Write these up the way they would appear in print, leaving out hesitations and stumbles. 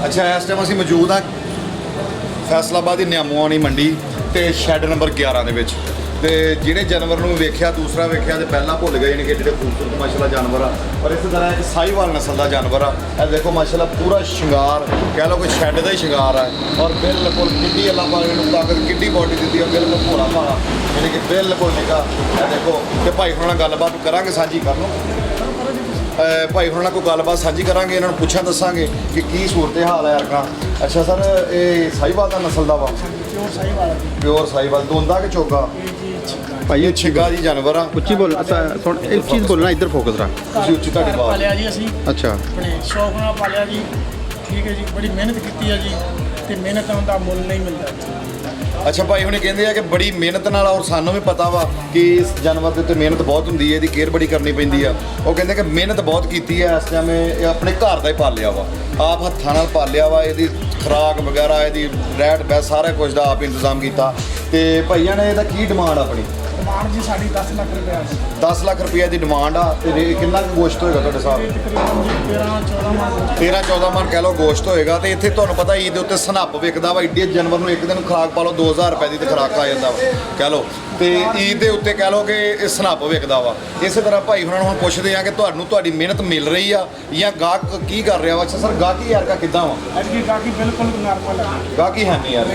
अच्छा इस टाइम ਅਸੀਂ ਮੌਜੂਦ ਹਾਂ ਫੈਸਲਾਬਾਦ ਦੀ ਨਿਆਮੋਆਣੀ ਮੰਡੀ ਤੇ ਸ਼ੈੱਡ ਨੰਬਰ 11 ਦੇ ਵਿੱਚ ਤੇ ਜਿਹੜੇ ਜਾਨਵਰ ਨੂੰ ਵੇਖਿਆ ਦੂਸਰਾ ਵੇਖਿਆ ਤੇ ਪਹਿਲਾਂ ਭੁੱਲ ਗਏ ਯਾਨੀ ਕਿ ਜਿਹੜੇ ਖੂਬਸੂਰਤ ਮਾਸ਼ਾਅੱਲਾ ਜਾਨਵਰ ਆ ਔਰ ਇਸੇ ਤਰ੍ਹਾਂ ਇੱਕ ਸਾਹੀਵਾਲ ਨਸਲ ਦਾ ਜਾਨਵਰ ਆ ਇਹ ਦੇਖੋ ਮਾਸ਼ਾਅੱਲਾ ਪੂਰਾ ਸ਼ਿੰਗਾਰ ਕਹਿ ਲਓ ਕਿ ਸ਼ੈੱਡ ਦਾ ਹੀ ਸ਼ਿੰਗਾਰ ਆ ਔਰ ਬਿਲਕੁਲ ਕਿੱਡੀ ਅੱਲਾ ਪਾਕ ਨੂੰ ਤਾਕਤ ਕਿੱਡੀ ਬਾਡੀ ਦਿੱਤੀ ਆ ਬਿਲਕੁਲ ਭੋਲਾ ਭਾਲਾ ਯਾਨੀ ਕਿ ਬਿਲਕੁਲ ਨਿੱਘਾ ਇਹ ਦੇਖੋ ਤੇ ਭਾਈ ਹੁਣਾਂ ਨਾਲ ਗੱਲਬਾਤ ਕਰਾਂਗੇ ਸਾਂਝੀ ਕਰ ਲਓ ਭਾਈ ਹੁਣਾਂ ਨਾਲ ਕੋਈ ਗੱਲਬਾਤ ਸਾਂਝੀ ਕਰਾਂਗੇ ਇਹਨਾਂ ਨੂੰ ਪੁੱਛਾਂ ਦੱਸਾਂਗੇ ਕਿ ਕੀ ਸੂਰਤ ਹਾਲ ਹੈ ਯਾਰ ਅੱਛਾ ਸਰ ਇਹ ਸਾਹੀਵਾਲ ਦਾ ਨਸਲ ਦਾ ਵਾ ਪਿਓਰ ਸਾਹੀਵਾਲ ਦੋਂਦਾ ਕਿ ਚੋਗਾ ਭਾਈ ਇਹ ਛਿੱਗਾ ਜੀ ਜਾਨਵਰ ਆ ਉੱਚੀ ਬੋਲ ਸੁਣ ਇੱਕ ਚੀਜ਼ ਬੋਲਣਾ ਇੱਧਰ ਫੋਕਸ ਰੱਖ ਤੁਸੀਂ ਉੱਚੀ ਤੁਹਾਡੀ ਆਵਾਜ਼ ਪਾਲਿਆ ਜੀ ਅਸੀਂ ਅੱਛਾ ਆਪਣੇ ਸ਼ੌਕ ਨਾਲ ਪਾਲਿਆ ਜੀ ਠੀਕ ਹੈ ਜੀ ਬੜੀ ਮਿਹਨਤ ਕੀਤੀ ਹੈ ਜੀ ਤੇ ਮਿਹਨਤ ਦਾ ਮੁੱਲ ਨਹੀਂ ਮਿਲਦਾ ਅੱਛਾ ਭਾਈ ਹੁਣੇ ਕਹਿੰਦੇ ਆ ਕਿ ਬੜੀ ਮਿਹਨਤ ਨਾਲ ਔਰ ਸਾਨੂੰ ਵੀ ਪਤਾ ਵਾ ਕਿ ਇਸ ਜਾਨਵਰ ਦੇ ਉੱਤੇ ਮਿਹਨਤ ਬਹੁਤ ਹੁੰਦੀ ਹੈ ਇਹਦੀ ਕੇਅਰ ਬੜੀ ਕਰਨੀ ਪੈਂਦੀ ਆ ਉਹ ਕਹਿੰਦੇ ਕਿ ਮਿਹਨਤ ਬਹੁਤ ਕੀਤੀ ਹੈ ਇਸ ਟਾਈਮ ਇਹ ਆਪਣੇ ਘਰ ਦਾ ਹੀ ਪਾਲਿਆ ਵਾ ਆਪ ਹੱਥਾਂ ਨਾਲ ਪਾਲਿਆ ਵਾ ਇਹਦੀ ਖੁਰਾਕ ਵਗੈਰਾ ਇਹਦੀ ਰੈਟ ਬੈ ਸਾਰਾ ਕੁਝ ਦਾ ਆਪ ਇੰਤਜ਼ਾਮ ਕੀਤਾ ਤੇ ਭਾਈਆਂ ਨੇ ਇਹਦਾ ਕੀ ਡਿਮਾਂਡ ਆਪਣੀ ਡਿਮਾਂਡ ਜੀ ਸਾਡੀ 10 ਲੱਖ ਰੁਪਏ 10 ਲੱਖ ਰੁਪਏ ਦੀ ਡਿਮਾਂਡ ਆ ਤੇ ਕਿੰਨਾ ਕੁ ਗੋਸ਼ਤ ਹੋਏਗਾ ਤੁਹਾਡੇ ਸਾਹਬ ਤਕਰੀਬਨ ਜੀ 13-14 ਮਣ 13-14 ਮਣ ਕਹਿ ਲਓ ਗੋਸ਼ਤ ਹੋਏਗਾ ਤੇ ਇੱਥੇ ਤੁਹਾਨੂੰ ਪਤਾ ਈਦ ਦੇ ਉੱਤੇ ਸਨੱਪ ਵਿਕਦਾ ਵਾ ਏਡੇ ਜਾਨਵਰ ਨੂੰ ਇੱਕ ਦਿਨ ਖੁਰਾਕ ਪਾ ਲਓ 2000 ਰੁਪਏ ਦੀ ਤੇ ਖੁਰਾਕ ਆ ਜਾਂਦਾ ਵਾ ਕਹਿ ਲਓ ਤੇ ਈਦ ਦੇ ਉੱਤੇ ਕਹਿ ਲਓ ਕਿ ਇਹ ਸਨੱਪ ਵਿਕਦਾ ਵਾ ਇਸੇ ਤਰ੍ਹਾਂ ਭਾਈ ਹੁਣਾਂ ਨੂੰ ਹੁਣ ਪੁੱਛਦੇ ਆ ਕਿ ਤੁਹਾਨੂੰ ਤੁਹਾਡੀ ਮਿਹਨਤ ਮਿਲ ਰਹੀ ਆ ਜਾਂ ਗਾਹਕ ਕੀ ਕਰ ਰਿਹਾ ਵਾ ਅੱਛਾ ਸਰ ਗਾਹਕੀ ਯਾਰ ਕਾ ਕਿੱਦਾਂ ਵਾ ਐਤਕੀ ਗਾਹਕੀ ਬਿਲਕੁਲ ਨਾਰਮਲ ਹੈ ਗਾਹਕੀ ਹੈ ਨਹੀਂ ਯਾਰ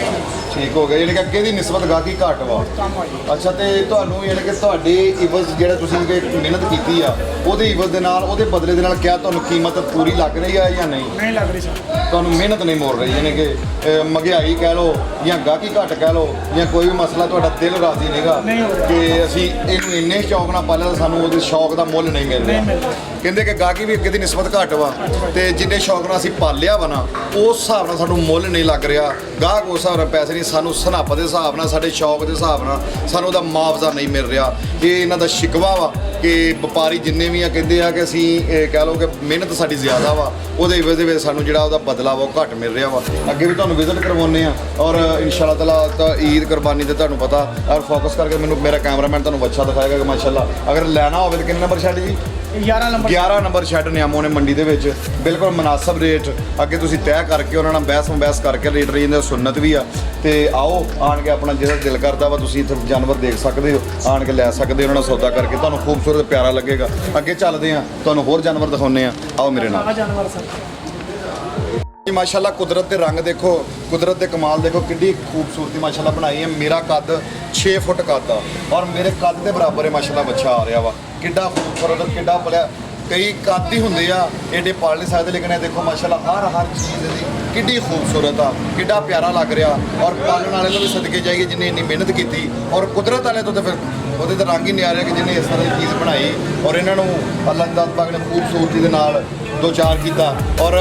ਠੀਕ ਹੋ ਗਿਆ ਯਾਨੀ ਕਿ ਅੱਗੇ ਦੀ ਨਿਸਬਤ ਗਾਹਕੀ ਘੱਟ ਵਾ ਕੰਮ ਆ ਜੀ ਅੱਛਾ ਤੇ ਤੁਹਾਨੂੰ ਯਾਨੀ ਕਿ ਤੁਹਾਡੇ ਇਵਜ਼ ਜਿਹੜਾ ਤੁਸੀਂ ਕਿ ਮਿਹਨਤ ਕੀਤੀ ਆ ਉਹਦੇ ਇਵਜ਼ ਦੇ ਨਾਲ ਉਹਦੇ ਬਦਲੇ ਦੇ ਨਾਲ ਕਿਆ ਤੁਹਾਨੂੰ ਕੀਮਤ ਪੂਰੀ ਲੱਗ ਰਹੀ ਆ ਜਾਂ ਨਹੀਂ ਨਹੀਂ ਲੱਗ ਰਹੀ ਸਰ ਤੁਹਾਨੂੰ ਮਿਹਨਤ ਨਹੀਂ ਮੋੜ ਰਹੀ ਯਾਨੀ ਕਿ ਮਹਿੰਗਾਈ ਕਹਿ ਲਓ ਜਾਂ ਗਾਹਕੀ ਘੱਟ ਕਹਿ ਲਓ ਜਾਂ ਕੋਈ ਵੀ ਮਸਲਾ ਤੁਹਾਡਾ ਦਿਲ ਰਾਜ਼ੀ ਨਹੀਂਗਾ ਕਿ ਅਸੀਂ ਇਹਨੂੰ ਇੰਨੇ ਸ਼ੌਕ ਨਾਲ ਪਾਲਿਆ ਤਾਂ ਸਾਨੂੰ ਉਹਦੇ ਸ਼ੌਕ ਦਾ ਮੁੱਲ ਨਹੀਂ ਮਿਲ ਰਿਹਾ ਕਹਿੰਦੇ ਕਿ ਗਾਹਕੀ ਵੀ ਅੱਗੇ ਦੀ ਨਿਸਬਤ ਘੱਟ ਵਾ ਤੇ ਜਿੰਨੇ ਸ਼ੌਕ ਨਾਲ ਅਸੀਂ ਪਾਲਿਆ ਵਾ ਨਾ ਉਸ ਹਿਸਾਬ ਨਾਲ ਸਾਨੂੰ ਮੁੱਲ ਨਹੀਂ ਲੱਗ ਰਿਹਾ ਗਾਹਕ ਉਸ ਹਿਸਾਬ ਨਾਲ ਪੈਸੇ ਨਹੀਂ ਸਾਨੂੰ ਸਨੱਪ ਦੇ ਹਿਸਾਬ ਨਾਲ ਸਾਡੇ ਸ਼ੌਕ ਦੇ ਹਿਸਾਬ ਨਾਲ ਸਾਨੂੰ ਉਹਦਾ ਮੁਆਵਜ਼ਾ ਨਹੀਂ ਮਿਲ ਰਿਹਾ ਇਹ ਇਹਨਾਂ ਦਾ ਸ਼ਿਕਵਾ ਵਾ ਕਿ ਵਪਾਰੀ ਜਿੰਨੇ ਵੀ ਆ ਕਹਿੰਦੇ ਆ ਕਿ ਅਸੀਂ ਕਹਿ ਲਓ ਕਿ ਮਿਹਨਤ ਸਾਡੀ ਜ਼ਿਆਦਾ ਵਾ ਉਹਦੇ ਇਵਜ਼ ਦੇ ਵਿੱਚ ਸਾਨੂੰ ਜਿਹੜਾ ਉਹਦਾ ਬਦਲਾ ਵਾ ਉਹ ਘੱਟ ਮਿਲ ਰਿਹਾ ਵਾ ਅੱਗੇ ਵੀ ਤੁਹਾਨੂੰ ਵਿਜ਼ਿਟ ਕਰਵਾਉਂਦੇ ਆ ਔਰ ਇਨਸ਼ਾਅੱਲਾ ਤਾਲਾ ਤਾਂ ਈਦ ਕੁਰਬਾਨੀ ਤੇ ਤੁਹਾਨੂੰ ਪਤਾ ਔਰ ਫੋਕਸ ਕਰਕੇ ਮੈਨੂੰ ਮੇਰਾ ਕੈਮਰਾਮੈਨ ਤੁਹਾਨੂੰ ਬੱਚਾ ਦਿਖਾਏਗਾ ਕਿ ਮਾਸ਼ਾਅੱਲਾ ਅਗਰ ਲੈਣਾ ਹੋਵੇ ਤਾਂ ਕਿੰਨੇ ਨੰਬਰ ਛੱਡ ਜੀ 11 ਨੰਬਰ ਛੱਡ ਨਿਆਮੋ ਨੇ ਮੰਡੀ ਦੇ ਵਿੱਚ ਬਿਲਕੁਲ ਮੁਨਾਸਬ ਰੇਟ ਅੱਗੇ ਤੁਸੀਂ ਤੈਅ ਕਰਕੇ ਉਹਨਾਂ ਨਾਲ ਬਹਿਸ ਕਰਕੇ ਰੇਟ ਰੇਂਜ ਦਾ ਸੁਨਨਤ ਵੀ ਆ ਤੇ ਆਓ ਆਣ ਕੇ ਆਪਣਾ ਜਿਹੜਾ ਦਿਲ ਕਰਦਾ ਵਾ ਤੁਸੀਂ ਇੱਥੇ ਜਾਨਵਰ ਦੇਖ ਸਕਦੇ ਹੋ ਆਣ ਕੇ ਲੈ ਸਕਦੇ ਹੋ ਉਹਨਾਂ ਨਾਲ ਸੌਦਾ ਕਰਕੇ ਤੁਹਾਨੂੰ ਖੂਬਸੂਰਤ ਪਿਆਰਾ ਲੱਗੇਗਾ ਅੱਗੇ ਚੱਲਦੇ ਆ ਤੁਹਾਨੂੰ ਹੋਰ ਜਾਨਵਰ ਦਿਖਾਉਂਦੇ ਆ ਆਓ ਮੇਰੇ ਨਾਲ ਜਾਨਵਰ ਸਰ ਜੀ ਮਾਸ਼ਾਅੱਲਾ ਕੁਦਰਤ ਦੇ ਰੰਗ ਦੇਖੋ ਕੁਦਰਤ ਦੇ ਕਮਾਲ ਦੇਖੋ ਕਿੰਨੀ ਖੂਬਸੂਰਤੀ ਮਾਸ਼ਾਅੱਲਾ ਬਣਾਈ ਹੈ ਮੇਰਾ ਕੱਦ 6 ਫੁੱਟ ਕੱਦ ਆ ਔਰ ਮੇਰੇ ਕੱਦ ਦੇ ਬਰਾਬਰ ਹੈ ਮਾਸ਼ਾਅੱਲਾ ਬੱਚਾ ਆ ਰਿਹਾ ਵਾ ਕਿੱਡਾ ਖੂਬਸੂਰਤ ਕਿੱਡਾ ਪਲਿਆ ਕਈ ਕੱਦ ਹੀ ਹੁੰਦੇ ਆ ਏਡੇ ਪਾਲ ਨਹੀਂ ਸਕਦੇ ਲੇਕਿਨ ਇਹ ਦੇਖੋ ਮਾਸ਼ਾਅੱਲਾ ਹਰ ਚੀਜ਼ ਦੀ ਕਿੱਡੀ ਖੂਬਸੂਰਤ ਆ ਕਿੱਡਾ ਪਿਆਰਾ ਲੱਗ ਰਿਹਾ ਔਰ ਪਾਲਣ ਵਾਲੇ ਨੂੰ ਵੀ ਸਦਕੇ ਜਾਈਏ ਜਿੰਨੇ ਇੰਨੀ ਮਿਹਨਤ ਕੀਤੀ ਔਰ ਕੁਦਰਤ ਵਾਲੇ ਤੋਂ ਤਾਂ ਫਿਰ ਉਹਦੇ ਤਾਂ ਰੰਗ ਹੀ ਨਹੀਂ ਆ ਰਿਹਾ ਕਿ ਜਿਹਨੇ ਇਸ ਤਰ੍ਹਾਂ ਦੀ ਚੀਜ਼ ਬਣਾਈ ਔਰ ਇਹਨਾਂ ਨੂੰ ਅੱਲਾਹ ਪਾਕ ਨੇ ਖੂਬਸੂਰਤੀ ਦੇ ਨਾਲ ਦੋ ਚਾਰ ਕੀਤਾ ਔਰ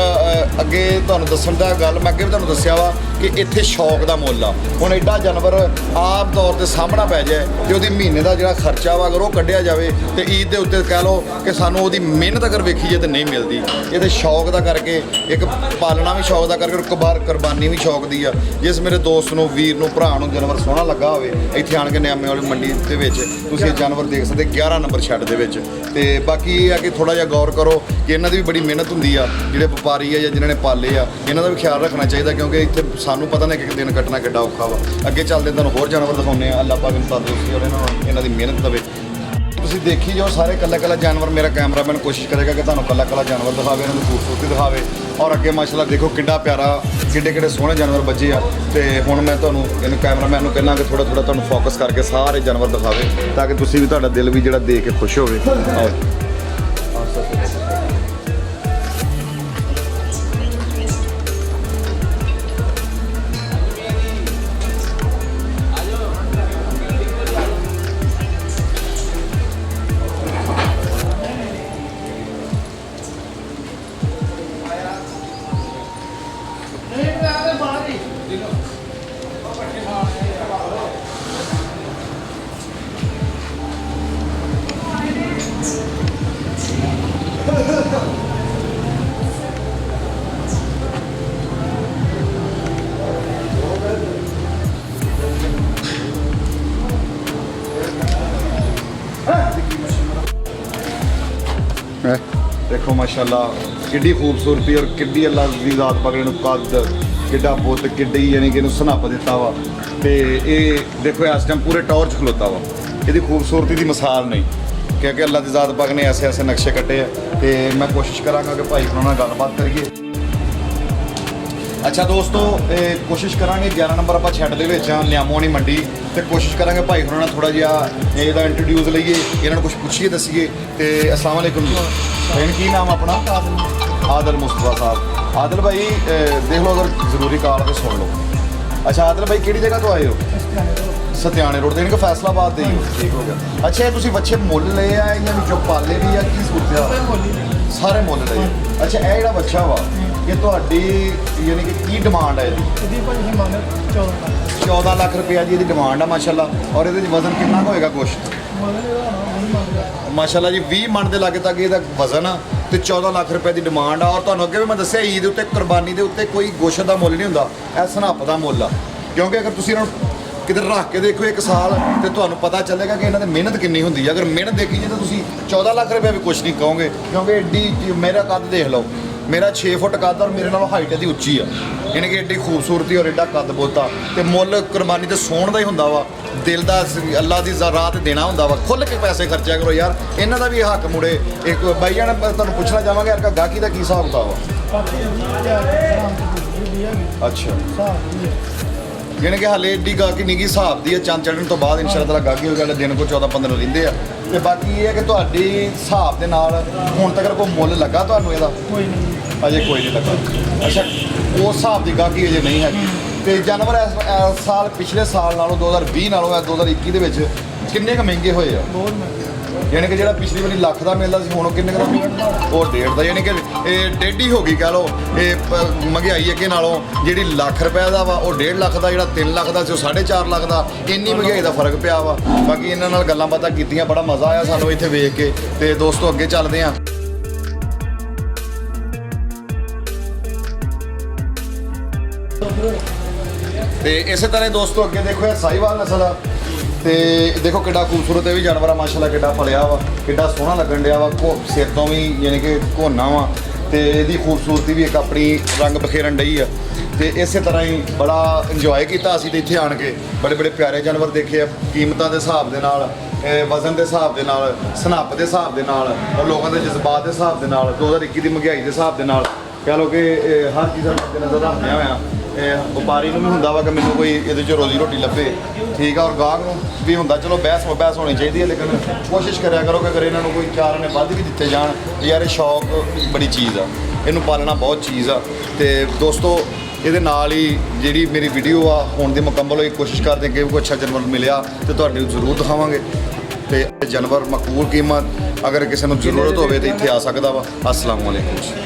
ਅੱਗੇ ਤੁਹਾਨੂੰ ਦੱਸਣ ਦਾ ਗੱਲ ਮੈਂ ਅੱਗੇ ਵੀ ਤੁਹਾਨੂੰ ਦੱਸਿਆ ਵਾ ਕਿ ਇੱਥੇ ਸ਼ੌਕ ਦਾ ਮੁੱਲ ਆ ਹੁਣ ਐਡਾ ਜਾਨਵਰ ਆਮ ਤੌਰ ਤੇ ਸਾਹਮਣਾ ਪੈ ਜਾਏ ਤੇ ਉਹਦੀ ਮਹੀਨੇ ਦਾ ਜਿਹੜਾ ਖਰਚਾ ਵਾ ਅਗਰ ਉਹ ਕੱਢਿਆ ਜਾਵੇ ਤੇ ਈਦ ਦੇ ਉੱਤੇ ਕਹਿ ਲਓ ਕਿ ਸਾਨੂੰ ਉਹਦੀ ਮਿਹਨਤ ਅਗਰ ਵੇਖੀਏ ਤਾਂ ਨਹੀਂ ਮਿਲਦੀ ਇਹਦੇ ਸ਼ੌਕ ਦਾ ਕਰਕੇ ਇੱਕ ਪਾਲਣਾ ਵੀ ਸ਼ੌਕ ਦਾ ਕਰਕੇ ਕੁਰਬਾਨੀ ਵੀ ਸ਼ੌਕ ਦੀ ਆ ਜਿਸ ਮੇਰੇ ਦੋਸਤ ਨੂੰ ਵੀਰ ਨੂੰ ਭਰਾ ਨੂੰ ਜਾਨਵਰ ਸੋਹਣਾ ਲੱਗਾ ਹੋਵੇ ਇੱਥੇ ਆਣ ਕੇ ਨਿਆਮੇ ਵਾਲੀ ਮੰਡੀ ਦੇ ਵਿੱਚ ਤੁਸੀਂ ਇਹ ਜਾਨਵਰ ਦੇਖ ਸਕਦੇ 11 ਨੰਬਰ ਸ਼ੈੱਡ ਦੇ ਵਿੱਚ ਤੇ ਬਾਕੀ ਇਹ ਆ ਕਿ ਥੋੜਾ ਜਿਹਾ ਗੌਰ ਕਰੋ ਕਿ ਇਹਨਾਂ ਦੀ ਵੀ ਬੜੀ ਮਿਹਨਤ ਹੁੰਦੀ ਆ ਜਿਹੜੇ ਵਪਾਰੀ ਆ ਜਾਂ ਜਿਨ੍ਹਾਂ ਨੇ ਪਾਲੇ ਆ ਇਹਨਾਂ ਦਾ ਵੀ ਖਿਆਲ ਰੱਖਣਾ ਚਾਹੀਦਾ ਕਿਉਂਕਿ ਇੱਥੇ ਸਾਨੂੰ ਪਤਾ ਨਹੀਂ ਕਿ ਦਿਨ ਕੱਟਣਾ ਕਿੱਡਾ ਔਖਾ ਵਾ ਅੱਗੇ ਚੱਲਦੇ ਤੁਹਾਨੂੰ ਹੋਰ ਜਾਨਵਰ ਦਿਖਾਉਂਦੇ ਆ ਅੱਲਾਹ ਪਾਕ ਨੂੰ ਤੰਦਰੁਸਤੀ ਔਰ ਇਹਨਾਂ ਦੀ ਮਿਹਨਤ ਦੇਵੇ ਤੁਸੀਂ ਦੇਖੀ ਜਾਓ ਸਾਰੇ ਕੱਲਾ ਜਾਨਵਰ ਮੇਰਾ ਕੈਮਰਾਮੈਨ ਕੋਸ਼ਿਸ਼ ਕਰੇਗਾ ਕਿ ਤੁਹਾਨੂੰ ਕੱਲਾ ਜਾਨਵਰ ਦਿਖਾਵੇ ਇਹਨਾਂ ਦੀ ਖੂਬਸੂਰਤੀ ਦਿਖਾਵੇ ਔਰ ਅੱਗੇ ਮਾਸ਼ਾਅੱਲਾ ਦੇਖੋ ਕਿੱਡਾ ਪਿਆਰਾ ਕਿੱਡੇ ਸੋਹਣੇ ਜਾਨਵਰ ਬੱਝੇ ਆ ਤੇ ਹੁਣ ਮੈਂ ਤੁਹਾਨੂੰ ਇਹਨੂੰ ਕੈਮਰਾਮੈਨ ਨੂੰ ਕਹਿਣਾ ਕਿ ਥੋੜਾ ਤੁਹਾਨੂੰ ਫੋਕਸ ਕਰਕੇ ਸਾਰੇ ਜਾਨਵਰ ਦਿਖਾਵੇ ਤਾਂ ਕਿ ਤੁਸੀਂ ਵੀ ਤੁਹਾਡਾ ਦਿਲ ਵੀ ਜਿਹੜਾ ਦੇਖ ਕੇ ਖੁਸ਼ ਹੋਵੇ ਆਓ ਦੇਖੋ ਮਾਸ਼ਾਅੱਲਾ ਕਿੱਡੀ ਖੂਬਸੂਰਤੀ ਔਰ ਕਿੱਡੀ ਅੱਲਾ ਦੀ ਜ਼ਾਤ ਪਕੜੇ ਨੂੰ ਕੱਦ ਕਿੱਡਾ ਬੁੱਤ ਕਿੱਡੀ ਯਾਨੀ ਕਿ ਇਹਨੂੰ ਸਨੱਪ ਦਿੱਤਾ ਵਾ ਤੇ ਇਹ ਦੇਖੋ ਇਸ ਟਾਈਮ ਪੂਰੇ ਟੌਰ 'ਚ ਖਲੋਤਾ ਵਾ ਇਹਦੀ ਖੂਬਸੂਰਤੀ ਦੀ ਮਿਸਾਲ ਨਹੀਂ ਕਿਉਂਕਿ ਅੱਲਾ ਦੀ ਜ਼ਾਤ ਪਾਕ ਨੇ ਐਸੇ ਐਸੇ ਨਕਸ਼ੇ ਕੱਟੇ ਆ ਤੇ ਮੈਂ ਕੋਸ਼ਿਸ਼ ਕਰਾਂਗਾ ਕਿ ਭਾਈ ਉਹਨਾਂ ਨਾਲ ਗੱਲਬਾਤ ਕਰੀਏ। ਅੱਛਾ ਦੋਸਤੋ ਕੋਸ਼ਿਸ਼ ਕਰਾਂਗੇ 11 ਨੰਬਰ ਆਪਾਂ ਛੱਡ ਦੇ ਵਿੱਚ ਆ ਨਿਆਮੋਣੀ ਮੰਡੀ ਤੇ ਕੋਸ਼ਿਸ਼ ਕਰਾਂਗੇ ਭਾਈ ਉਹਨਾਂ ਨਾਲ ਥੋੜਾ ਜਿਹਾ ਇਹਦਾ ਇੰਟਰੋਡਿਊਸ ਲਈਏ ਇਹਨਾਂ ਨੂੰ ਕੁਝ ਪੁੱਛੀਏ ਦੱਸੀਏ ਤੇ ਅਸਲਾਮ ਵਾਲੇਕੁਮ ਜੀ ਭੈਣ ਕੀ ਨਾਮ ਆਪਣਾ? ਆਦਲ ਮੁਸਤਫਾ ਸਾਹਿਬ। ਆਦਲ ਭਾਈ ਦੇਖ ਲਓ ਅਗਰ ਜ਼ਰੂਰੀ ਕਾਲ ਤੇ ਸੁਣ ਲਓ। ਅੱਛਾ ਆਦਲ ਭਾਈ ਕਿਹੜੀ ਜਗ੍ਹਾ ਤੋਂ ਆਏ ਹੋ? ਸਤਿਆਣੇ ਰੋਡ ਦੇ ਕਿ ਫੈਸਲਾਬਾਦ ਦੇ ਹੀ ਹੋ? ਠੀਕ ਹੋ ਗਿਆ। ਅੱਛਾ ਇਹ ਤੁਸੀਂ ਬੱਚੇ ਮੁੱਲ ਲਏ ਆ ਇਹਨਾਂ ਵਿੱਚੋਂ ਪਾਲੇ ਵੀ ਆ ਕੀ ਸੋਚਿਆ? ਸਾਰੇ ਮੁੱਲ ਲਏ। ਅੱਛਾ ਇਹ ਜਿਹੜਾ ਬੱਚਾ ਵਾ ਇਹ ਤੁਹਾਡੀ ਯਾਨੀ ਕਿ ਕੀ ਡਿਮਾਂਡ ਹੈ ਇਹਦੀ? ਭਾਈ ਹਿਮਾਨ 14 ਲੱਖ ਰੁਪਇਆ ਜੀ ਇਹਦੀ ਡਿਮਾਂਡ ਆ ਮਾਸ਼ਾਅੱਲਾ। ਔਰ ਇਹਦੇ 'ਚ ਵਜ਼ਨ ਕਿੰਨਾ ਕੁ ਹੋਏਗਾ ਕੁਛ? ਮਾਸ਼ਾਅੱਲਾ ਜੀ 20 ਮਣ ਦੇ ਲਾਗੇ ਤੱਕ ਇਹਦਾ ਵਜ਼ਨ ਆ ਤੇ 14 ਲੱਖ ਰੁਪਏ ਦੀ ਡਿਮਾਂਡ ਆ। ਔਰ ਤੁਹਾਨੂੰ ਅੱਗੇ ਵੀ ਮੈਂ ਦੱਸਿਆ ਈਦ ਦੇ ਉੱਤੇ ਕੁਰਬਾਨੀ ਦੇ ਉੱਤੇ ਕੋਈ ਗੋਸ਼ਤ ਦਾ ਮੁੱਲ ਨਹੀਂ ਹੁੰਦਾ, ਇਹ ਸਨੱਪ ਦਾ ਮੁੱਲ ਆ। ਕਿਉਂਕਿ ਅਗਰ ਤੁਸੀਂ ਇਹਨਾਂ ਨੂੰ ਕਿਤੇ ਰੱਖ ਕੇ ਦੇਖੋ ਇੱਕ ਸਾਲ ਤੇ ਤੁਹਾਨੂੰ ਪਤਾ ਚੱਲੇਗਾ ਕਿ ਇਹਨਾਂ ਦੀ ਮਿਹਨਤ ਕਿੰਨੀ ਹੁੰਦੀ ਹੈ। ਅਗਰ ਮਿਹਨਤ ਦੇਖੀ ਜੇ ਤਾਂ ਤੁਸੀਂ 14 ਲੱਖ ਰੁਪਏ ਵੀ ਕੁਛ ਨਹੀਂ ਕਹੋਗੇ ਕਿਉਂਕਿ ਐਡੀ ਮੇਰਾ ਕੱਦ ਦੇਖ ਲਓ, ਮੇਰਾ 6 ਫੁੱਟ ਕੱਦ ਔਰ ਮੇਰੇ ਨਾਲੋਂ ਹਾਈਟ ਇਹਦੀ ਉੱਚੀ ਆ ਯਾਨੀ ਕਿ ਐਡੀ ਖੂਬਸੂਰਤੀ ਔਰ ਐਡਾ ਕੱਦ ਬੋਤਾ ਤੇ ਮੁੱਲ ਕੁਰਬਾਨੀ ਤੇ ਸੋਣ ਦਾ ਹੀ ਹੁੰਦਾ ਵਾ। ਦਿਲ ਦਾ ਅੱਲਾ ਦੀ ਰਾਤ ਦੇਣਾ ਹੁੰਦਾ ਵਾ। ਖੁੱਲ੍ਹ ਕੇ ਪੈਸੇ ਖਰਚਿਆ ਕਰੋ ਯਾਰ, ਇਹਨਾਂ ਦਾ ਵੀ ਹੱਕ ਮੁੜੇ। ਇੱਕ ਬਾਈ ਜਾਨ ਤੁਹਾਨੂੰ ਪੁੱਛਣਾ ਚਾਹਾਂਗਾ ਯਾਰ ਗਾਹਕੀ ਦਾ ਕੀ ਹਿਸਾਬ ਕਿਤਾਬ ਵਾ? ਅੱਛਾ ਯਾਨੀ ਕਿ ਹਾਲੇ ਐਡੀ ਗਾਹਕੀ ਨਹੀਂ ਗੀ ਹਿਸਾਬ ਦੀ ਆ। ਚੰਦ ਚੜ੍ਹਨ ਤੋਂ ਬਾਅਦ ਇਨਸ਼ਾ ਅੱਲਾਹ ਗਾਹਕੀ ਹੋ ਜਾਣਾ, ਦਿਨ ਕੋ 14-15 ਰਹਿੰਦੇ ਆ। ਤੇ ਬਾਕੀ ਇਹ ਹੈ ਕਿ ਤੁਹਾਡੀ ਹਿਸਾਬ ਦੇ ਨਾਲ ਹੁਣ ਤੱਕ ਕੋਈ ਮੁੱਲ ਲੱਗਾ ਤੁਹਾਨੂੰ ਇਹਦਾ? ਕੋਈ ਨਹੀਂ ਅਜੇ ਕੋਈ ਨਹੀਂ ਲੱਗਾ। ਅੱਛਾ ਉਸ ਹਿਸਾਬ ਦੀ ਗਾਹਕੀ ਅਜੇ ਨਹੀਂ ਹੈਗੀ। ਤੇ ਜਾਨਵਰ ਇਸ ਸਾਲ ਪਿਛਲੇ ਸਾਲ ਨਾਲੋਂ 2020 ਨਾਲੋਂ 2021 ਦੇ ਵਿੱਚ ਕਿੰਨੇ ਕੁ ਮਹਿੰਗੇ ਹੋਏ ਆ? ਬਹੁਤ ਮਹਿੰਗੇ। ਯਾਨੀ ਕਿ ਜਿਹੜਾ ਪਿਛਲੀ ਵਾਰੀ ਲੱਖ ਦਾ ਮਿਲਦਾ ਸੀ ਹੁਣ ਉਹ ਕਿੰਨੇ ਦਾ? ਉਹ 1.5 ਦਾ। ਯਾਨੀ ਕਿ ਇਹ ਡੇਢੀ ਹੋ ਗਈ ਕਹ ਲਓ। ਇਹ ਮਹਿੰਗਾਈ ਅੱਗੇ ਨਾਲੋਂ ਜਿਹੜੀ ਲੱਖ ਰੁਪਏ ਦਾ ਵਾ ਉਹ 1.5 ਲੱਖ ਦਾ, ਜਿਹੜਾ 3 ਲੱਖ ਦਾ ਸੀ ਉਹ 4.5 ਲੱਖ ਦਾ। ਇੰਨੀ ਮਹਿੰਗਾਈ ਦਾ ਫਰਕ ਪਿਆ ਵਾ। ਬਾਕੀ ਇਹਨਾਂ ਨਾਲ ਗੱਲਾਂ ਬਾਤਾਂ ਕੀਤੀਆਂ, ਬੜਾ ਮਜ਼ਾ ਆਇਆ ਸਾਨੂੰ ਇੱਥੇ ਵੇਖ ਕੇ। ਤੇ ਦੋਸਤੋ ਅੱਗੇ ਚੱਲਦੇ ਹਾਂ। ਤੇ ਇਸੇ ਤਰ੍ਹਾਂ ਦੋਸਤੋ ਅੱਗੇ ਦੇਖੋ ਇਹ ਸਾਹੀਵਾਲ ਨਸਲ ਆ ਤੇ ਦੇਖੋ ਕਿੱਡਾ ਖੂਬਸੂਰਤ ਇਹ ਵੀ ਜਾਨਵਰ ਆ ਮਾਸ਼ਾਅੱਲਾ, ਕਿੱਡਾ ਫਲਿਆ ਵਾ, ਕਿੱਡਾ ਸੋਹਣਾ ਲੱਗਣ ਡਿਆ ਵਾ। ਸਿਰ ਤੋਂ ਵੀ ਯਾਨੀ ਕਿ ਘੋਨਾ ਵਾ ਤੇ ਇਹਦੀ ਖੂਬਸੂਰਤੀ ਵੀ ਇੱਕ ਆਪਣੀ ਰੰਗ ਬਖੇਰਨ ਡਈ ਆ। ਤੇ ਇਸੇ ਤਰ੍ਹਾਂ ਹੀ ਬੜਾ ਇੰਜੋਏ ਕੀਤਾ ਅਸੀਂ ਤੇ ਇੱਥੇ ਆਣ ਕੇ। ਬੜੇ ਬੜੇ ਪਿਆਰੇ ਜਾਨਵਰ ਦੇਖੇ ਆ, ਕੀਮਤਾਂ ਦੇ ਹਿਸਾਬ ਦੇ ਨਾਲ, ਵਜ਼ਨ ਦੇ ਹਿਸਾਬ ਦੇ ਨਾਲ, ਸਨੱਪ ਦੇ ਹਿਸਾਬ ਦੇ ਨਾਲ ਔਰ ਲੋਕਾਂ ਦੇ ਜਜ਼ਬਾਤ ਦੇ ਹਿਸਾਬ ਦੇ ਨਾਲ, 2021 ਦੀ ਮਹਿੰਗਾਈ ਦੇ ਹਿਸਾਬ ਦੇ ਨਾਲ ਕਹ ਲਓ ਕਿ ਹਰ ਚੀਜ਼ ਦੇ ਨਜ਼ਰ ਰੱਖਦੇ ਹੋਇਆ ਵਪਾਰੀ ਨੂੰ ਵੀ ਹੁੰਦਾ ਵਾ ਕਿ ਮੈਨੂੰ ਕੋਈ ਇਹਦੇ 'ਚ ਰੋਜ਼ੀ ਰੋਟੀ ਲੱਭੇ, ਠੀਕ ਆ। ਔਰ ਗਾਹਕ ਨੂੰ ਵੀ ਹੁੰਦਾ ਚਲੋ ਬਹਿਸ ਹੋਣੀ ਚਾਹੀਦੀ ਹੈ, ਲੇਕਿਨ ਕੋਸ਼ਿਸ਼ ਕਰਿਆ ਕਰੋ ਕਿ ਅਗਰ ਇਹਨਾਂ ਨੂੰ ਕੋਈ ਚਾਰ ਨੇ ਵੱਧ ਵੀ ਦਿੱਤੇ ਜਾਣ। ਯਾਰ ਇਹ ਸ਼ੌਕ ਬੜੀ ਚੀਜ਼ ਆ, ਇਹਨੂੰ ਪਾਲਣਾ ਬਹੁਤ ਚੀਜ਼ ਆ। ਤੇ ਦੋਸਤੋ ਇਹਦੇ ਨਾਲ ਹੀ ਜਿਹੜੀ ਮੇਰੀ ਵੀਡੀਓ ਆ ਹੁਣ ਦੀ ਮੁਕੰਮਲ ਹੋਈ। ਕੋਸ਼ਿਸ਼ ਕਰਦੇ ਕਿ ਕੋਈ ਅੱਛਾ ਜਾਨਵਰ ਮਿਲਿਆ ਤੇ ਤੁਹਾਨੂੰ ਜ਼ਰੂਰ ਦਿਖਾਵਾਂਗੇ। ਤੇ ਜਾਨਵਰ ਮਕਬੂਲ ਕੀਮਤ, ਅਗਰ ਕਿਸੇ ਨੂੰ ਜ਼ਰੂਰਤ ਹੋਵੇ ਤਾਂ ਇੱਥੇ ਆ ਸਕਦਾ ਵਾ। ਅਸਲਾਮ ਵਾਲੇਕੁਮ।